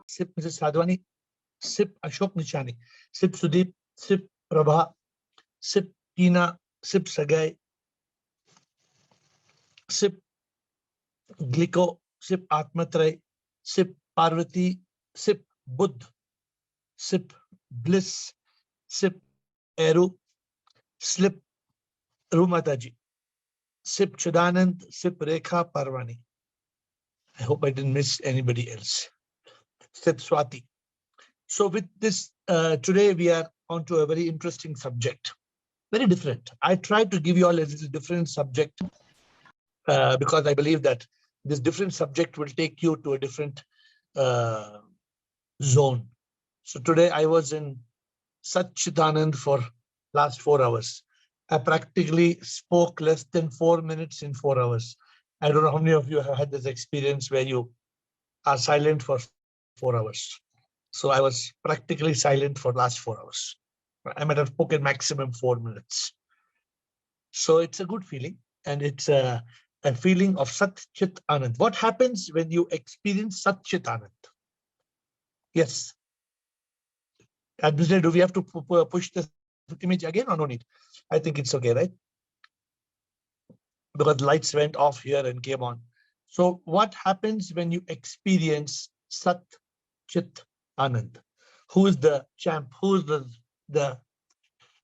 SIP Mrs. Sadhwani, SIP Ashok Nichani, SIP Sudeep, SIP Prabha, SIP Tina, SIP Sagai, SIP Glico, SIP Atmatray, SIP Parvati, SIP Buddh, SIP Bliss, SIP Eru, SIP Rumataji, SIP Chidanand, SIP Rekha Parvani. I hope I didn't miss anybody else. SIP Swati. So with this, today we are on to a very interesting subject. Very different. I tried to give you all a little different subject because I believe that this different subject will take you to a different zone. So today I was in SatChitAnanda for last 4 hours. I practically spoke less than 4 minutes in 4 hours. I don't know how many of you have had this experience where you are silent for 4 hours. So I was practically silent for last 4 hours. I might have spoken maximum 4 minutes. So it's a good feeling, and it's a feeling of SatChitAnanda. What happens when you experience SatChitAnanda? Yes. Administrator, do we have to push the image again or no need? I think it's okay, right? Because lights went off here and came on. So what happens when you experience SatChitAnanda? Who is the champ? Who is the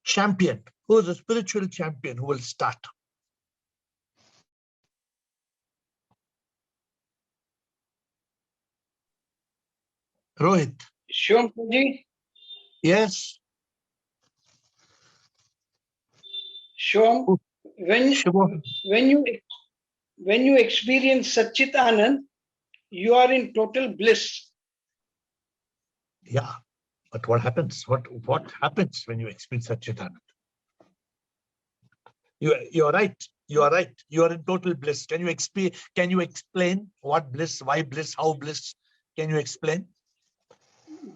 champion? Who is the spiritual champion who will start? Rohit. Shivam Ji. Yes. Shivam, when you experience SatChitAnanda, you are in total bliss. Yeah, but what happens? What happens when you experience SatChitAnanda? You are right. You are right. You are in total bliss. Can you explain what bliss, why bliss, how bliss? Can you explain?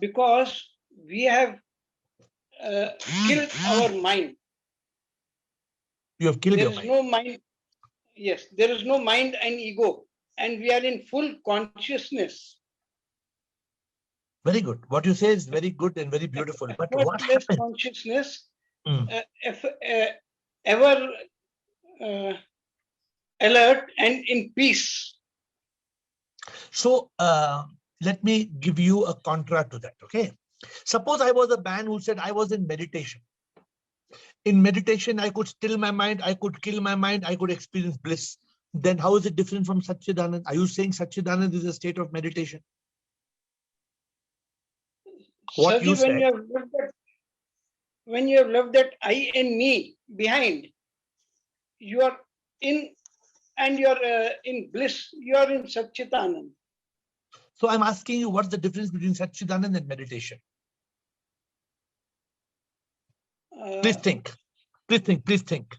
Because we have killed our mind. You have killed your mind. There is no mind. Yes, there is no mind and ego, and we are in full consciousness. Very good. What you say is very good and very beautiful. But what happens? Consciousness, ever alert and in peace. So let me give you a contra to that. Okay. Suppose I was a man who said I was in meditation. In meditation, I could still my mind, I could kill my mind, I could experience bliss. Then how is it different from SatChitAnanda? Are you saying SatChitAnanda is a state of meditation? What you said. When you have left that I and me behind, you are in, and you are in bliss. You are in SatChitAnanda. So I'm asking you, what's the difference between SatChitAnanda and meditation? Please think. Please think. Please think.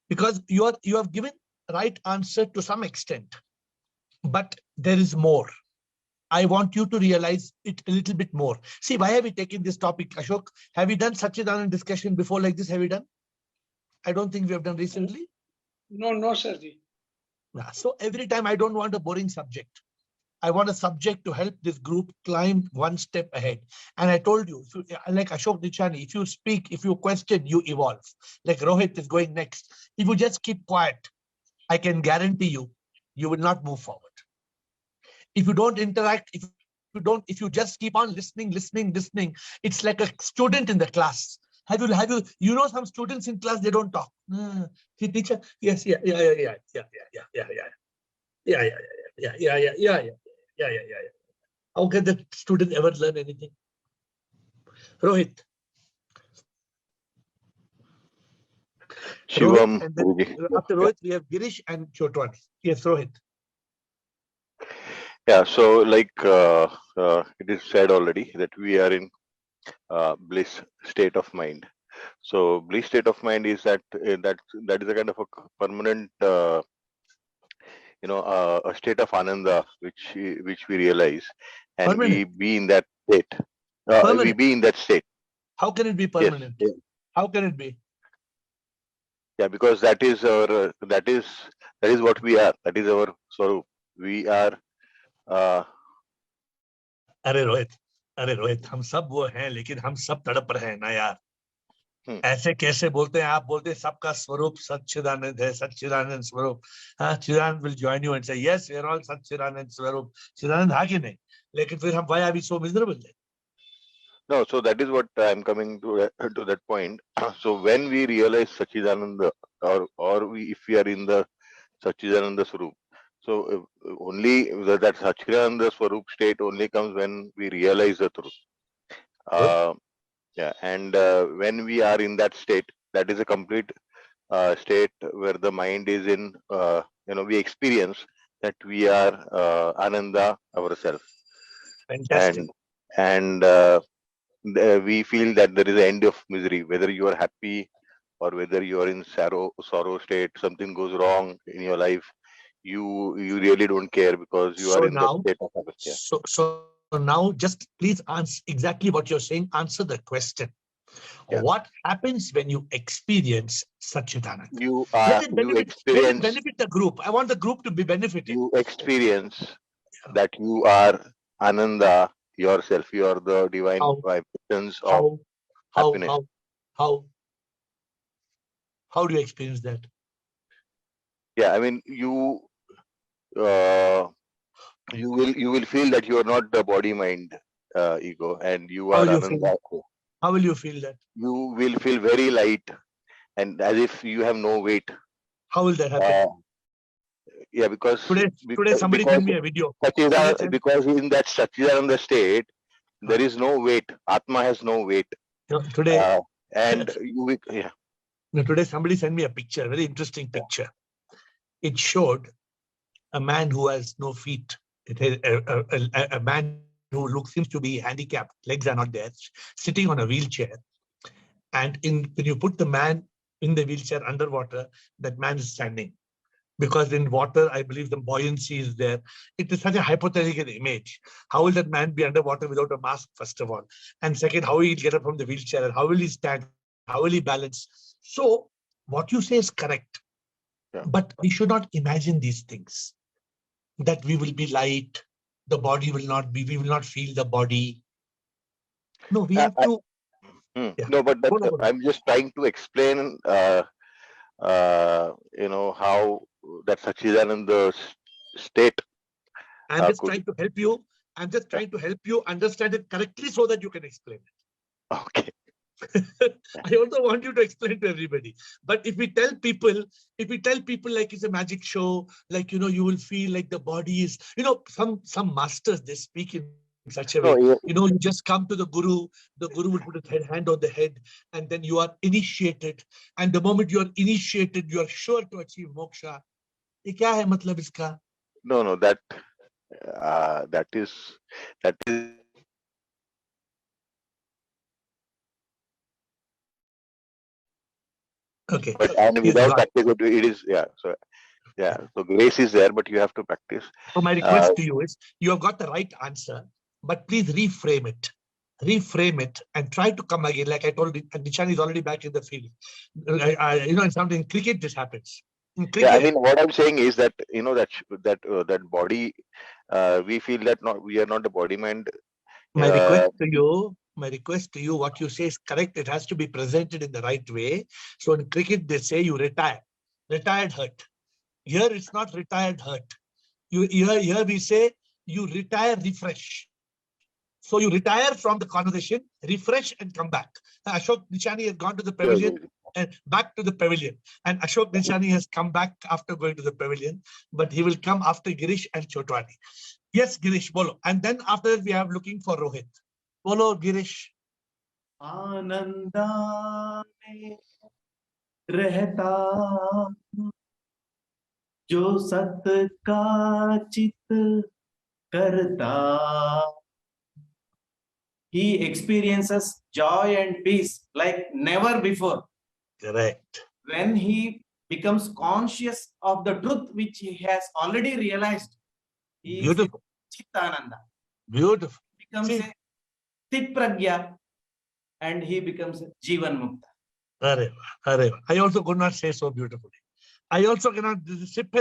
Because you have given right answer to some extent, but there is more. I want you to realize it a little bit more. See, why have we taken this topic, Ashok? Have we done SatChitAnanda discussion before like this? Have we done? I don't think we have done recently. No, Sirji. So every time I don't want a boring subject. I want a subject to help this group climb one step ahead. And I told you, like Ashok Nichani, if you speak, if you question, you evolve. Like Rohit is going next. If you just keep quiet, I can guarantee you, you will not move forward. If you don't interact, if you just keep on listening, it's like a student in the class. You know some students in class, they don't talk. Teacher, yes, yeah. How can the student ever learn anything? Rohit. Shivam. And then after Rohit, we have Girish and Chotwani. Yes, Rohit. Yeah, so like it is said already that we are in bliss state of mind. So bliss state of mind is that that is a kind of a permanent a state of ananda which we realize, and permanent. We be in that state. We be in that state. How can it be permanent? Yes. How can it be? Yeah, because that is our that is what we are. That is our swarup. We are अरे रोहित, हम सब वो हैं, लेकिन हम सब तड़प रहे हैं ना यार। ऐसे कैसे बोलते हैं आप? बोलते हैं सबका स्वरूप सच्चिदानंद है, सच्चिदानंद स्वरूप। हाँ, चिदानंद will join you and say yes, we are all सच्चिदानंद स्वरूप। चिदानंद है कि नहीं? लेकिन फिर हम why are we so miserable then? No, so that is what I'm coming to that point. So when we realize Sachidananda, if we are in the Sachidananda Swarup, so only that Sachidananda Swarup state only comes when we realize the truth. Yeah, and when we are in that state, that is a complete state where the mind is in, we experience that we are Ananda ourselves. Fantastic. And we feel that there is an end of misery, whether you are happy or whether you are in sorrow state, something goes wrong in your life, you really don't care because you So are in now, that state of happiness. so now just please answer exactly what you're saying. Answer the question. Yeah. What happens when you experience Satchidananda? You Let it experience benefit the group. I want the group to be benefited. you experience that you are Ananda yourself. You are the divine vibrations of happiness. How do you experience that? Yeah, I mean you will feel that you are not the body mind ego, and you are Ananda. How will you feel that? You will feel very light and as if you have no weight. How will that happen? Yeah, because today somebody sent me a video. Because in that Satchidananda state, there is no weight. Atma has no weight. Today, and today somebody sent me a picture, very interesting picture. It showed a man who has no feet. A man who seems to be handicapped, legs are not there, sitting on a wheelchair. And when you put the man in the wheelchair underwater, that man is standing. Because in water, I believe the buoyancy is there. It is such a hypothetical image. How will that man be underwater without a mask, first of all? And second, how will he get up from the wheelchair? And how will he stand? How will he balance? So what you say is correct. Yeah. But we should not imagine these things. That we will be light, the body will not be, we will not feel the body. No, we have to. No, but I'm just trying to explain, how that Satchidananda state. I'm just trying to help you. I'm just trying to help you understand it correctly so that you can explain it. Okay. I also want you to explain to everybody. But if we tell people like it's a magic show, like, you will feel like the body is, some masters, they speak in such a way. You just come to the guru will put his hand on the head, and then you are initiated. And the moment you are initiated, you are sure to achieve moksha. Ye kya hai matlab iska? No, that is. Okay. But and without practice, it is So grace is there, but you have to practice. So my request to you is, you have got the right answer, but please reframe it. Reframe it and try to come again. Like I told you, Nishan is already back in the field. In something cricket, this happens. In cricket, I mean, what I'm saying is that that body, we feel that we are not the body mind. My request to you, what you say is correct. It has to be presented in the right way. So in cricket, they say you retire. Retired hurt. Here it's not retired hurt. Here we say you retire, refresh. So you retire from the conversation, refresh and come back. Ashok Nishani has gone to the pavilion and back to the pavilion. And Ashok Nishani has come back after going to the pavilion, but he will come after Girish and Chotwani. Yes, Girish, bolo. And then after that, we have looking for Rohit. Bolo, Girish. Ananda में रहता जो सत का चित करता. He experiences joy and peace like never before. Correct. When he becomes conscious of the truth which he has already realized, he Beautiful. is SatChitAnanda. Beautiful. He becomes a Tit Pragya, and he becomes a Jivan Mukta. I also could not say so beautifully. I also cannot. Sip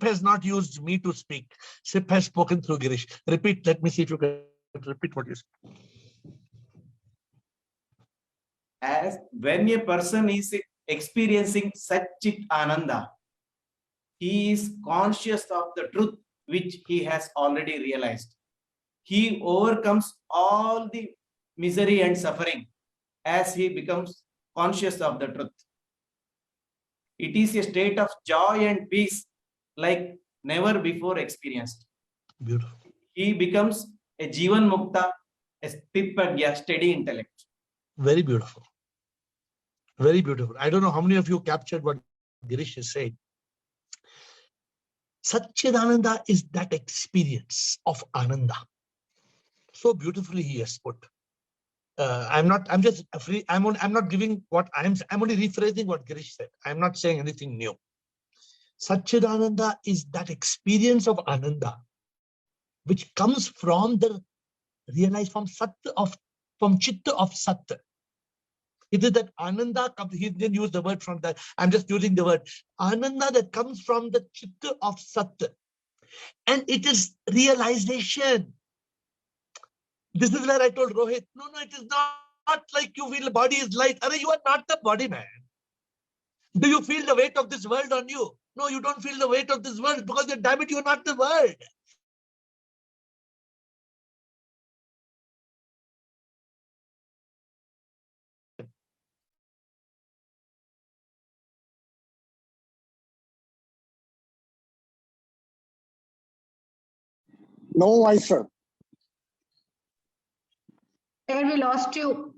has not used me to speak. Sip has spoken through Girish. Repeat. Let me see if you can repeat what you said. As when a person is experiencing SatChitAnanda, he is conscious of the truth which he has already realized. He overcomes all the misery and suffering as he becomes conscious of the truth. It is a state of joy and peace like never before experienced. Beautiful. He becomes a Jivan Mukta, a Stipagya, steady intellect. Very beautiful. Very beautiful. I don't know how many of you captured what Girish is saying. SatChitAnanda is that experience of Ananda. So beautifully he has put. I'm not giving what I'm only rephrasing what Girish said. I'm not saying anything new. SatChitAnanda is that experience of Ananda, which comes from the realized from Chitta of Sat. It is that Ananda comes, he didn't use the word from that. I'm just using the word Ananda that comes from the Chitta of Sat. And it is realization. This is where I told Rohit, no, it is not like you feel the body is light. Arey, you are not the body, man. Do you feel the weight of this world on you? No, you don't feel the weight of this world because, damn it, you are not the world. No voice, sir. AiR, we lost you.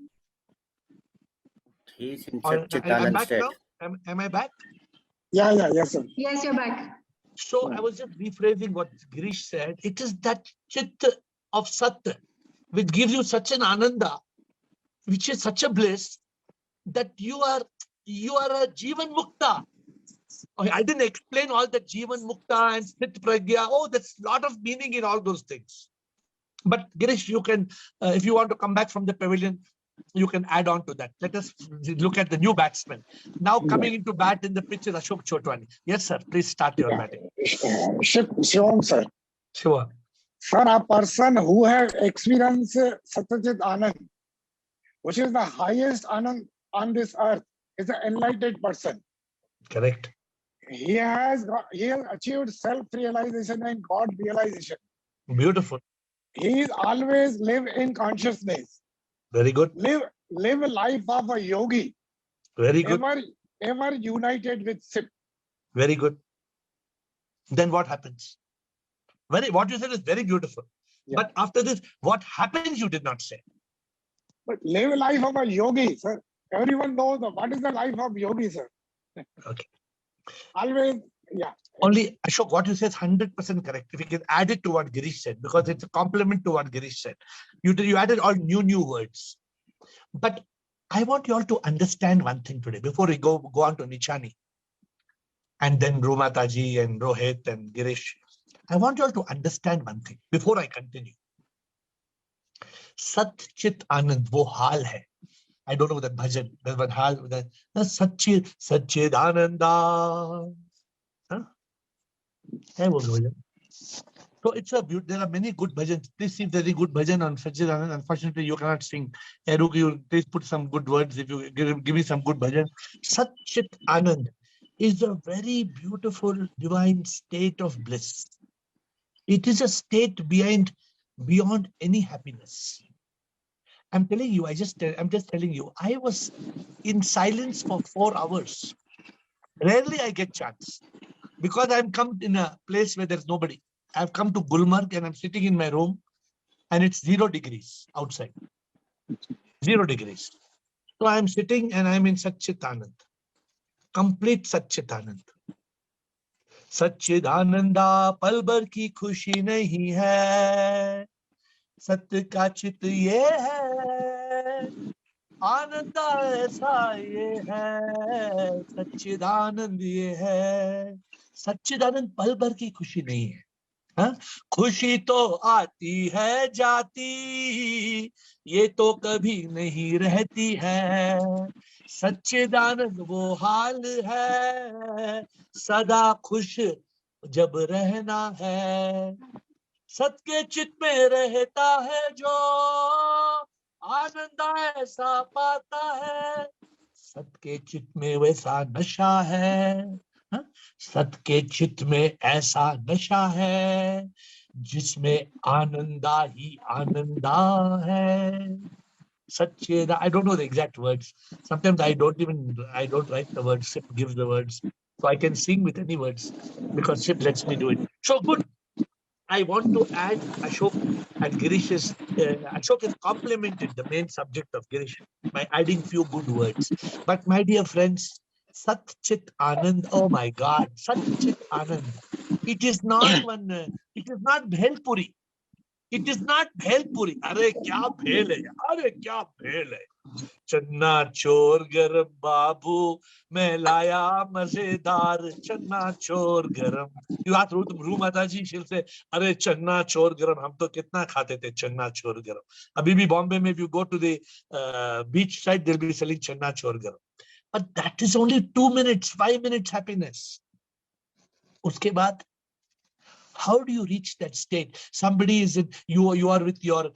He's in I'm SatChitAnanda back state. now. Am I back? Yes, sir. Yes, you're back. So I was just rephrasing what Girish said. It is that Chitta of Sat which gives you such an Ananda, which is such a bliss that you are a Jivan Mukta. Okay, I didn't explain all that Jivan Mukta and Sthit Pragya. Oh, there's a lot of meaning in all those things. But Girish, you can, if you want to come back from the pavilion, you can add on to that. Let us look at the new batsman. Now coming into bat in the pitch is Ashok Chotwani. Yes, sir. Please start your batting. Shivam, sir. Sure. Sir, a person who has experienced SatChitAnanda, which is the highest Anand on this earth, is an enlightened person. Correct. He has achieved self-realization and God realization. Beautiful. He is always live in consciousness. Very good. Live a life of a yogi. Very good. Ever united with SIP. Very good. Then what happens? What you said is very beautiful. Yeah. But after this, what happens you did not say. But live a life of a yogi, sir. Everyone knows what is the life of yogi, sir. Okay. Always, yeah. Only, Ashok, what you said is 100% correct. If you can add it to what Girish said, because it's a compliment to what Girish said. You added all new words. But I want you all to understand one thing today, before we go on to Nichani, and then Rumataji and Rohit and Girish. I want you all to understand one thing before I continue. SatChitAnanda, wo hal hai. I don't know that bhajan. There's one hal. SatChitAnanda. Huh? Hey, wo bhajan. So it's a beauty. There are many good bhajans. Please see if there's any good bhajan on SatChitAnanda. Unfortunately, you cannot sing. Eruki, please put some good words. If you give me some good bhajan. SatChitAnanda is a very beautiful divine state of bliss. It is a state beyond any happiness. I'm telling you, I'm just telling you, I was in silence for 4 hours. Rarely I get chance because I've come in a place where there's nobody. I've come to Gulmarg and I'm sitting in my room and it's 0 degrees outside. 0 degrees. So I'm sitting and I'm in SatChitAnanda. Complete SatChitAnanda. SatChitAnanda पल भर की खुशी नहीं है, सत्य का चित ये है, आनंद ऐसा ये है, सच्चिदानंद ये है. सच्चिदानंद पल भर की खुशी नहीं है. हाँ? खुशी तो आती है जाती, ये तो कभी नहीं रहती है. सच्चिदानंद वो हाल है, सदा खुश जब रहना है. सत के चित में रहता है जो, आनंद ऐसा पाता है। सत के चित में वैसा नशा है, हाँ? सत के चित में ऐसा नशा है जिसमें आनंदा ही आनंदा है। SatChitAnanda. I don't know the exact words. Sometimes I don't write the words. SIP gives the words. So I can sing with any words because SIP lets me do it. So good. I want to add Ashok and Girish's. Ashok has complemented the main subject of Girish by adding few good words. But my dear friends, SatChitAnanda, oh my God, SatChitAnanda. It is not one, it is not Bhelpuri. It is not Bhelpuri. अरे क्या भेल है, अरे क्या भेल है। चन्ना चोर गरम बाबू मैं लाया मजेदार चन्ना चोर गरम। You ask रू माता जी, she'll say, अरे चन्ना चोर गरम, हम तो कितना खाते थे चन्ना चोर गरम। अभी भी बॉम्बे में if you go to the beach side, they'll be selling चन्ना चोर गरम। But that is only 2 minutes, 5 minutes happiness. उसके बाद how do you reach that state? Somebody is in, you are with your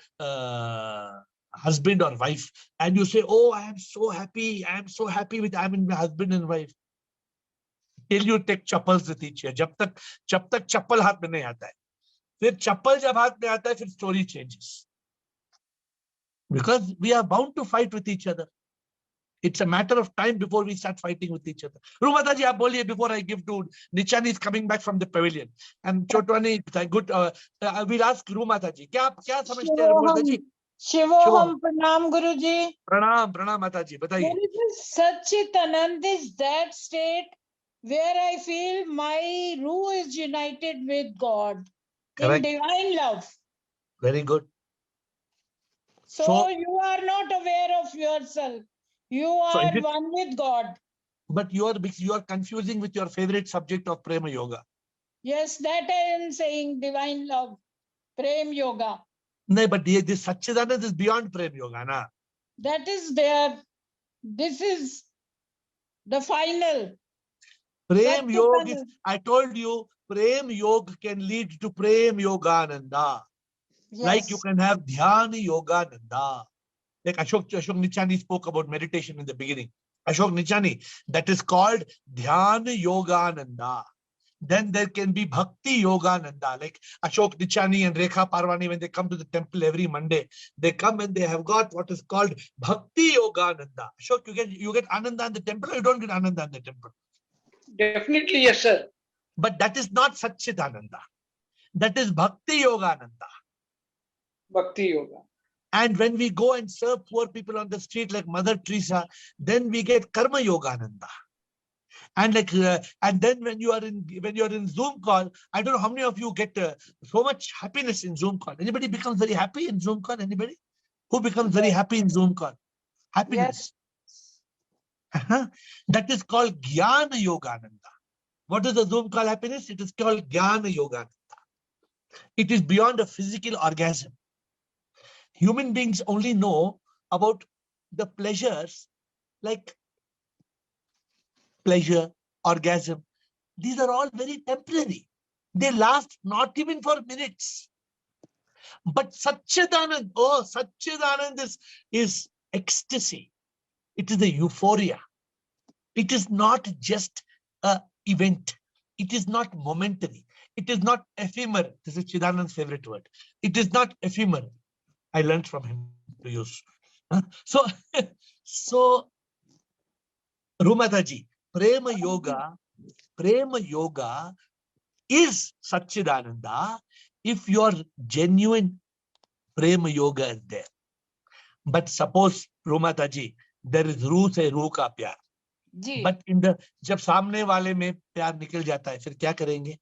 husband or wife and you say, oh, I am so happy with, I'm in my husband and wife. Till you take chappals with each other. जब तक चप्पल हाथ में नहीं आता है, फिर चप्पल जब हाथ में आता है, फिर story changes. Because we are bound to fight with each other. It's a matter of time before we start fighting with each other. Rumata ji, aap boliye before I give to Nichani is coming back from the pavilion. And Chotwani, good. We'll ask Rumata ji. क्या समझते हैं Rumata ji? शिवोहम प्रणाम गुरु जी। प्रणाम माता जी, बताइए। SatChitAnanda is that state where I feel my ruh is united with God Correct. in divine love. Very good. So you are not aware of yourself. You are one with God. But you are confusing with your favorite subject of Prema Yoga. Yes, that I am saying, divine love, Prem Yoga. No, but this SatChitAnanda is beyond Prem Yoga, na? That is there. This is the final. Prem Yoga is, I told you, Prem Yoga can lead to Prem Yogananda. Yes. Like you can have Dhyana Yogananda. Like Ashok Nichani spoke about meditation in the beginning. Ashok Nichani, that is called Dhyana Yogananda. Then there can be Bhakti Yogananda. Like Ashok Nichani and Rekha Parwani, when they come to the temple every Monday, they come and they have got what is called Bhakti Yogananda. Ashok, you get Ananda in the temple or you don't get Ananda in the temple? Definitely, yes, sir. But that is not SatChitAnanda. That is Bhakti Yogananda. Bhakti Yoga. And when we go and serve poor people on the street like Mother Teresa, then we get Karma Yogananda. And like, and then when you are in Zoom call, I don't know how many of you get so much happiness in Zoom call. Anybody becomes very happy in Zoom call? Anybody who becomes very happy in Zoom call? Happiness. Yes. That is called Jnana Yogananda. What is the Zoom call happiness? It is called Jnana Yogananda. It is beyond a physical orgasm. Human beings only know about the pleasures like pleasure, orgasm. These are all very temporary. They last not even for minutes. But SatChitAnanda, oh, SatChitAnanda is ecstasy. It is a euphoria. It is not just an event. It is not momentary. It is not ephemeral. This is Chidananda's favorite word. It is not ephemeral. I learned from him to use. So, Rumataji, Prema Yoga is SatChitAnanda if your genuine Prema Yoga is there. But suppose, Rumataji, there is रूह से रूह का प्यार. But in the जब सामने वाले में प्यार निकल जाता है, फिर क्या करेंगे?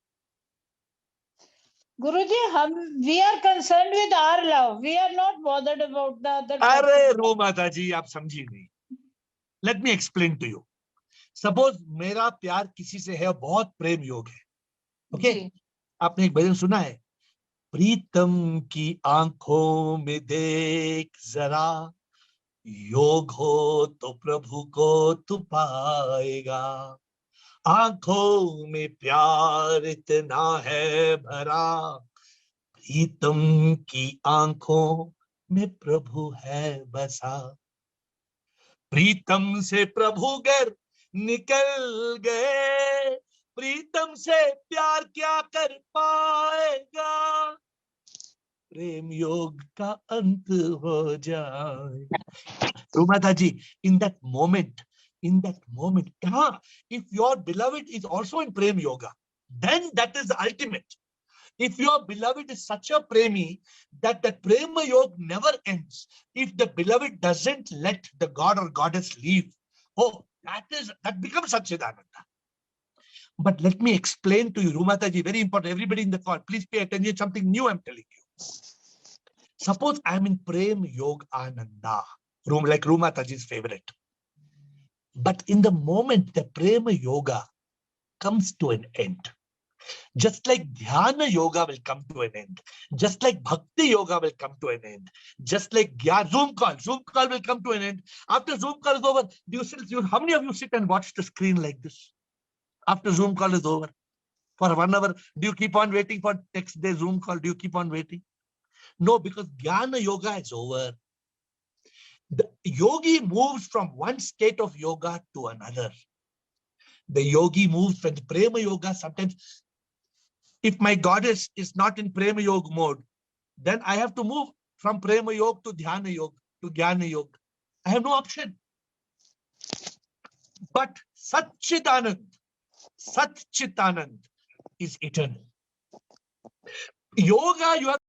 Guruji, we are concerned with our love. We are not bothered about the other. अरे रूमाताजी, आप समझी नहीं. Let me explain to you. Suppose मेरा प्यार किसी से है, बहुत प्रेम योग है. Okay? आपने एक भजन सुना है? प्रीतम की आंखों में देख जरा, योग हो तो प्रभु को तू पाएगा. आंखों में प्यार इतना है भरा, प्रीतम की आंखों में प्रभु है बसा, प्रीतम से प्रभु गर निकल गए, प्रीतम से प्यार क्या कर पाएगा, प्रेम योग का अंत हो जाए. Rumataji, in that moment, if your beloved is also in Prem Yoga, then that is the ultimate. If your beloved is such a premi that the Prema Yoga never ends, if the beloved doesn't let the god or goddess leave, oh, that becomes SatChitAnanda. But let me explain to you, Rumataji, very important, everybody in the call, please pay attention, something new I'm telling you. Suppose I'm in Prem Yoga Ananda, like Rumataji's favorite. But in the moment the Prema Yoga comes to an end, just like Dhyana Yoga will come to an end, just like Bhakti Yoga will come to an end, just like Zoom call will come to an end. After Zoom call is over, how many of you sit and watch the screen like this? After Zoom call is over, for 1 hour, do you keep on waiting for next day Zoom call? Do you keep on waiting? No, because Dhyana Yoga is over. The yogi moves from one state of yoga to another. The yogi moves from the Prema Yoga. Sometimes, if my goddess is not in Prema Yoga mode, then I have to move from Prema Yoga to Dhyana Yoga to Jnana Yoga. I have no option. But SatChitAnanda is eternal. Yoga, you have